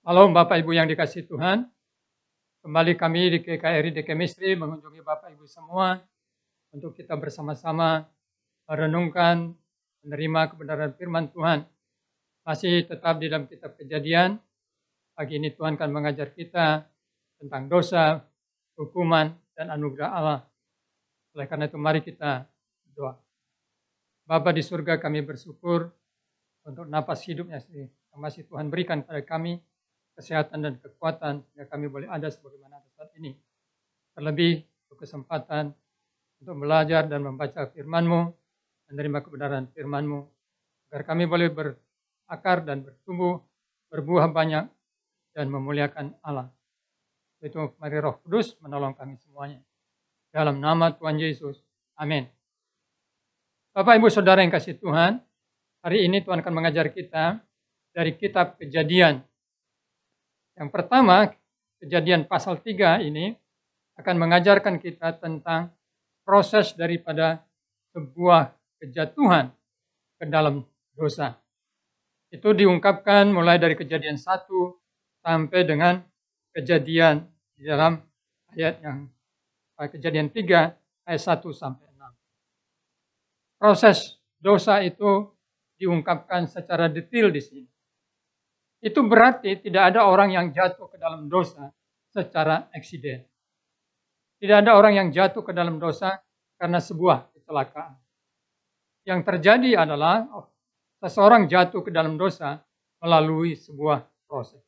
Halo Bapak Ibu yang dikasihi Tuhan, kembali kami di GKRI The Chemistry mengunjungi Bapak Ibu semua untuk kita bersama-sama merenungkan, menerima kebenaran firman Tuhan. Masih tetap di dalam kitab Kejadian, pagi ini Tuhan akan mengajar kita tentang dosa, hukuman, dan anugerah Allah. Oleh karena itu mari kita berdoa. Bapa di surga, kami bersyukur untuk napas hidupnya yang masih Tuhan berikan pada kami, kesehatan dan kekuatan yang kami boleh ada sebagaimana ada saat ini. Terlebih kesempatan untuk belajar dan membaca firman-Mu, menerima kebenaran firman-Mu, agar kami boleh berakar dan bertumbuh, berbuah banyak, dan memuliakan Allah. Itu mari Roh Kudus menolong kami semuanya. Dalam nama Tuhan Yesus. Amin. Bapak, Ibu, Saudara yang kasih Tuhan, hari ini Tuhan akan mengajar kita dari kitab Kejadian. Yang pertama, Kejadian pasal 3 ini akan mengajarkan kita tentang proses daripada sebuah kejatuhan ke dalam dosa. Itu diungkapkan mulai dari Kejadian 1 sampai dengan Kejadian di dalam ayat yang Kejadian 3 ayat 1 sampai 6. Proses dosa itu diungkapkan secara detail di sini. Itu berarti tidak ada orang yang jatuh ke dalam dosa secara eksiden. Tidak ada orang yang jatuh ke dalam dosa karena sebuah kecelakaan. Yang terjadi adalah seseorang jatuh ke dalam dosa melalui sebuah proses.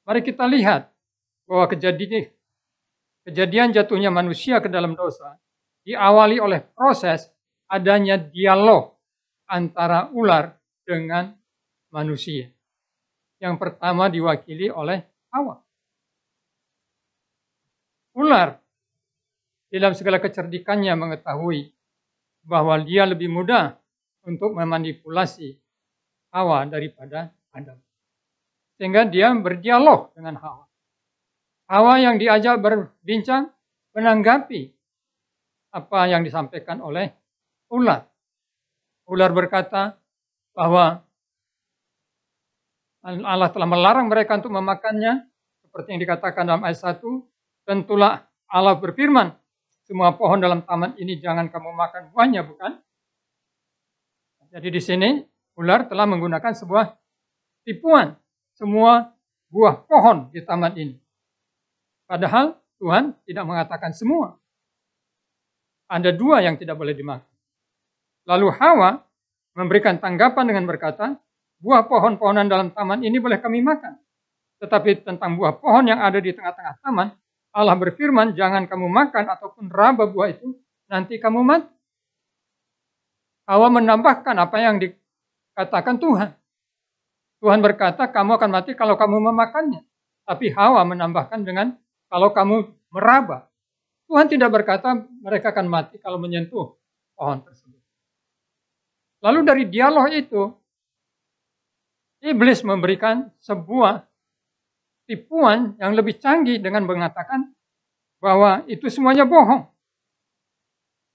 Mari kita lihat bahwa kejadian jatuhnya manusia ke dalam dosa diawali oleh proses adanya dialog antara ular dengan manusia. Yang pertama diwakili oleh Hawa. Ular dalam segala kecerdikannya mengetahui bahwa dia lebih mudah untuk memanipulasi Hawa daripada Adam. Sehingga dia berdialog dengan Hawa. Hawa yang diajak berbincang menanggapi apa yang disampaikan oleh ular. Ular berkata bahwa Allah telah melarang mereka untuk memakannya, seperti yang dikatakan dalam ayat 1, tentulah Allah berfirman, semua pohon dalam taman ini jangan kamu makan buahnya, bukan? Jadi di sini ular telah menggunakan sebuah tipuan, semua buah pohon di taman ini. Padahal Tuhan tidak mengatakan semua. Ada 2 yang tidak boleh dimakan. Lalu Hawa memberikan tanggapan dengan berkata, buah pohon-pohonan dalam taman ini boleh kami makan. Tetapi tentang buah pohon yang ada di tengah-tengah taman, Allah berfirman, jangan kamu makan ataupun raba buah itu, nanti kamu mati. Hawa menambahkan apa yang dikatakan Tuhan. Tuhan berkata, kamu akan mati kalau kamu memakannya. Tapi Hawa menambahkan dengan, kalau kamu meraba. Tuhan tidak berkata mereka akan mati kalau menyentuh pohon tersebut. Lalu dari dialog itu, Iblis memberikan sebuah tipuan yang lebih canggih dengan mengatakan bahwa itu semuanya bohong.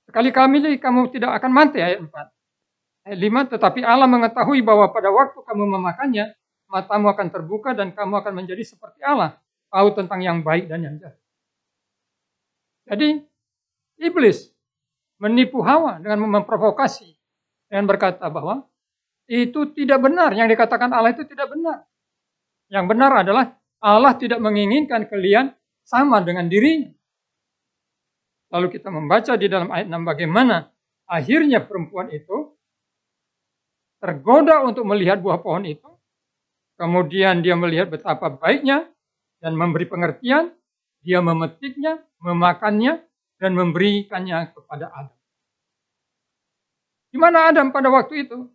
Sekali-kali kamu tidak akan mati, ayat 4. Ayat 5, tetapi Allah mengetahui bahwa pada waktu kamu memakannya, matamu akan terbuka dan kamu akan menjadi seperti Allah, tahu tentang yang baik dan yang jahat. Jadi, Iblis menipu Hawa dengan memprovokasi, dengan berkata bahwa itu tidak benar, yang dikatakan Allah itu tidak benar. Yang benar adalah Allah tidak menginginkan kalian sama dengan dirinya. Lalu kita membaca di dalam ayat 6 bagaimana akhirnya perempuan itu tergoda untuk melihat buah pohon itu. Kemudian dia melihat betapa baiknya dan memberi pengertian. Dia memetiknya, memakannya, dan memberikannya kepada Adam. Di mana Adam pada waktu itu?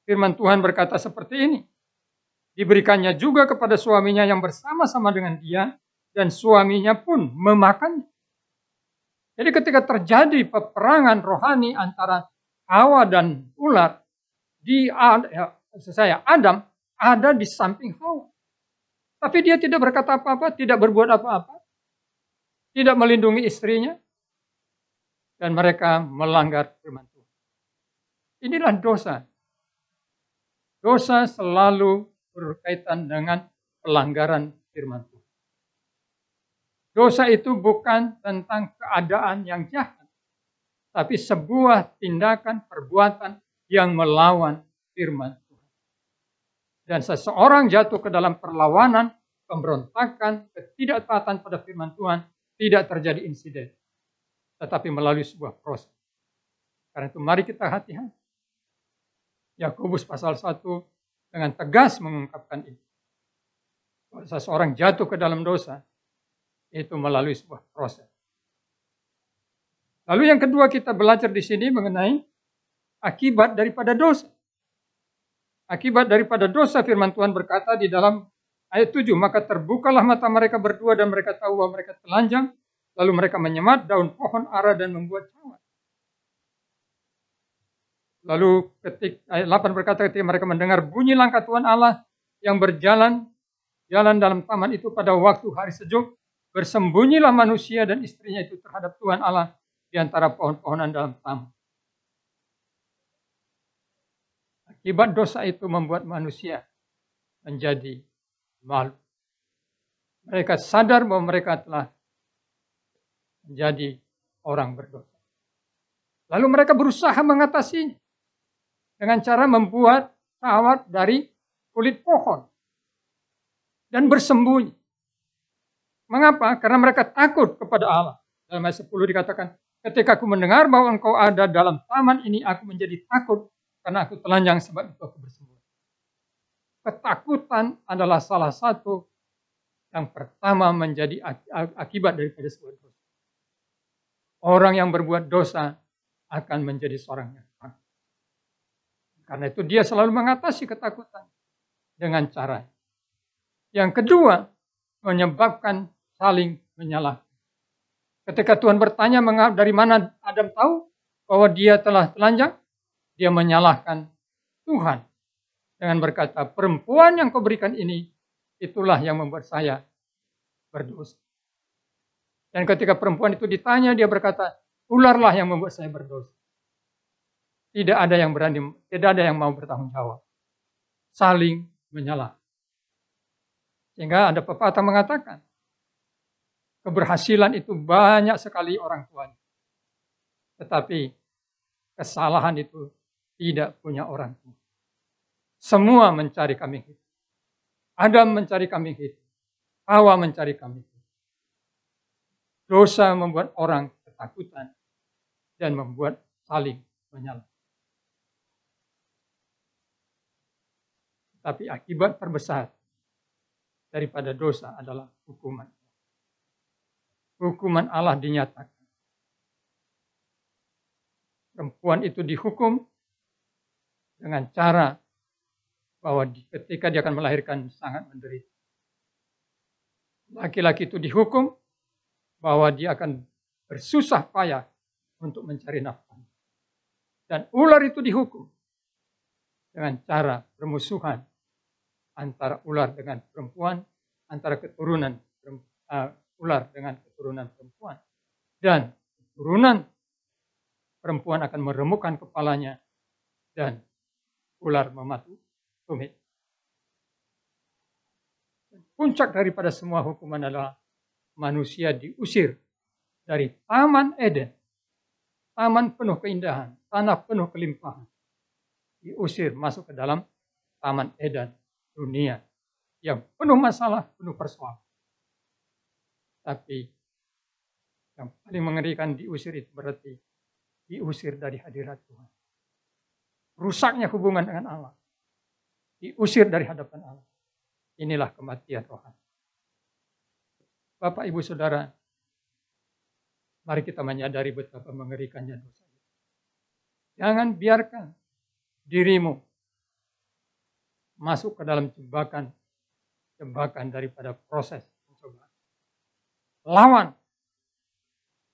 Firman Tuhan berkata seperti ini. Diberikannya juga kepada suaminya yang bersama-sama dengan dia, dan suaminya pun memakannya. Jadi ketika terjadi peperangan rohani antara Hawa dan ular, Adam ada di samping Hawa. Tapi dia tidak berkata apa-apa, tidak berbuat apa-apa, tidak melindungi istrinya, dan mereka melanggar firman Tuhan. Inilah dosa. Dosa selalu berkaitan dengan pelanggaran firman Tuhan. Dosa itu bukan tentang keadaan yang jahat, tapi sebuah tindakan perbuatan yang melawan firman Tuhan. Dan seseorang jatuh ke dalam perlawanan, pemberontakan, ketidaktaatan pada firman Tuhan, tidak terjadi insiden, tetapi melalui sebuah proses. Karena itu mari kita hati-hati. Yakobus pasal 1 dengan tegas mengungkapkan ini. Kalau seseorang jatuh ke dalam dosa, itu melalui sebuah proses. Lalu yang kedua kita belajar di sini mengenai akibat daripada dosa. Akibat daripada dosa firman Tuhan berkata di dalam ayat 7, maka terbukalah mata mereka berdua dan mereka tahu bahwa mereka telanjang, lalu mereka menyemat daun pohon ara dan membuat cawan. Lalu ayat 8 berkata ketika mereka mendengar bunyi langkah Tuhan Allah yang jalan dalam taman itu pada waktu hari sejuk, bersembunyilah manusia dan istrinya itu terhadap Tuhan Allah di antara pohon-pohonan dalam taman. Akibat dosa itu membuat manusia menjadi malu. Mereka sadar bahwa mereka telah menjadi orang berdosa. Lalu mereka berusaha mengatasinya dengan cara membuat kawat dari kulit pohon dan bersembunyi. Mengapa? Karena mereka takut kepada Allah. Dalam ayat 10 dikatakan, ketika aku mendengar bahwa engkau ada dalam taman ini, aku menjadi takut karena aku telanjang sebab itu aku bersembunyi. Ketakutan adalah salah satu yang pertama menjadi akibat daripada sebuah dosa. Orang yang berbuat dosa akan menjadi seorang yang takut. Karena itu dia selalu mengatasi ketakutan dengan cara. Yang kedua, menyebabkan saling menyalahkan. Ketika Tuhan bertanya dari mana Adam tahu bahwa dia telah telanjang, dia menyalahkan Tuhan dengan berkata, perempuan yang kau berikan ini, itulah yang membuat saya berdosa. Dan ketika perempuan itu ditanya, dia berkata, ularlah yang membuat saya berdosa. Tidak ada yang berani, tidak ada yang mau bertanggung jawab. Saling menyalahkan. Sehingga ada pepatah mengatakan, keberhasilan itu banyak sekali orang tuanya. Tetapi kesalahan itu tidak punya orang tua. Semua mencari kambing hitam. Adam mencari kambing hitam. Hawa mencari kambing hitam. Dosa membuat orang ketakutan dan membuat saling menyalahkan. Tapi akibat terbesar daripada dosa adalah hukuman. Hukuman Allah dinyatakan. Perempuan itu dihukum dengan cara bahwa ketika dia akan melahirkan sangat menderita. Laki-laki itu dihukum bahwa dia akan bersusah payah untuk mencari nafkah. Dan ular itu dihukum dengan cara bermusuhan antara ular dengan perempuan, antara keturunan ular dengan keturunan perempuan. Dan keturunan perempuan akan meremukkan kepalanya dan ular mematuhi tumit. Puncak daripada semua hukuman adalah manusia diusir dari Taman Eden, taman penuh keindahan, tanah penuh kelimpahan. Diusir masuk ke dalam Taman Eden, dunia yang penuh masalah, penuh persoalan. Tapi yang paling mengerikan diusir itu berarti diusir dari hadirat Tuhan. Rusaknya hubungan dengan Allah. Diusir dari hadapan Allah. Inilah kematian rohani. Bapak, Ibu, Saudara, mari kita menyadari betapa mengerikannya dosa. Jangan biarkan dirimu masuk ke dalam jebakan daripada proses pencobaan. Lawan,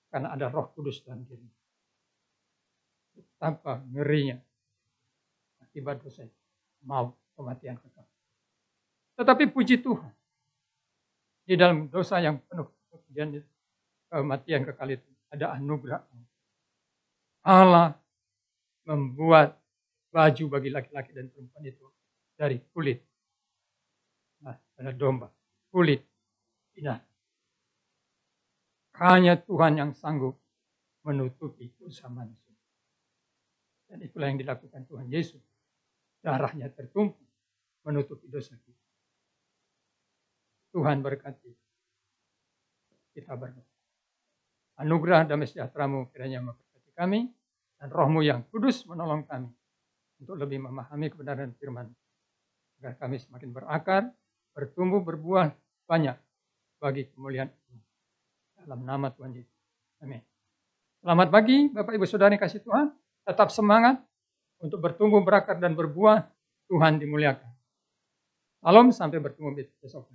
karena ada Roh Kudus dalam diri. Betapa ngerinya akibat dosa itu, mau kematian kekal. Tetapi puji Tuhan, di dalam dosa yang penuh kematian kekal itu ada anugerah. Allah membuat baju bagi laki-laki dan perempuan itu dari kulit adalah domba, kulit, binatang. Hanya Tuhan yang sanggup menutupi dosa manusia. Dan itulah yang dilakukan Tuhan Yesus. Darahnya tertumpah menutupi dosa kita. Tuhan berkati kita berdoa. Anugerah damai sejahtera-Mu kiranya memberkati kami, dan Roh-Mu yang kudus menolong kami untuk lebih memahami kebenaran firman, agar kami semakin berakar, bertumbuh, berbuah banyak bagi kemuliaan Allah. Dalam nama Tuhan Yesus. Amin. Selamat pagi Bapak Ibu Saudara yang kasih Tuhan. Tetap semangat untuk bertumbuh, berakar, dan berbuah. Tuhan dimuliakan. Salam, sampai bertemu besok.